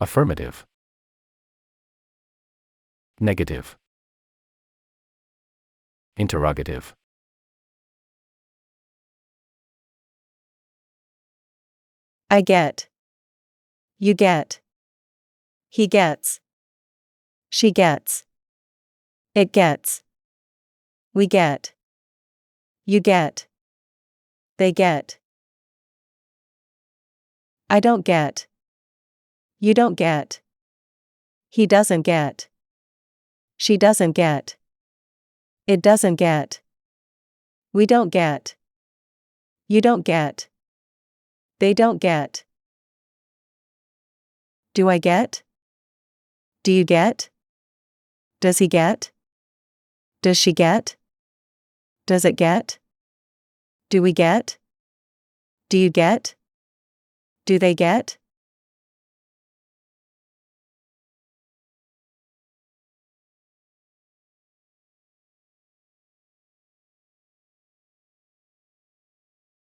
Affirmative. Negative. Interrogative. I get. You get. He gets. She gets. It gets. We get. You get. They get. I don't get. You don't get. He doesn't get. She doesn't get. It doesn't get. We don't get. You don't get. They don't get. Do I get? Do you get? Does he get? Does she get? Does it get? Do we get? Do you get? Do they get?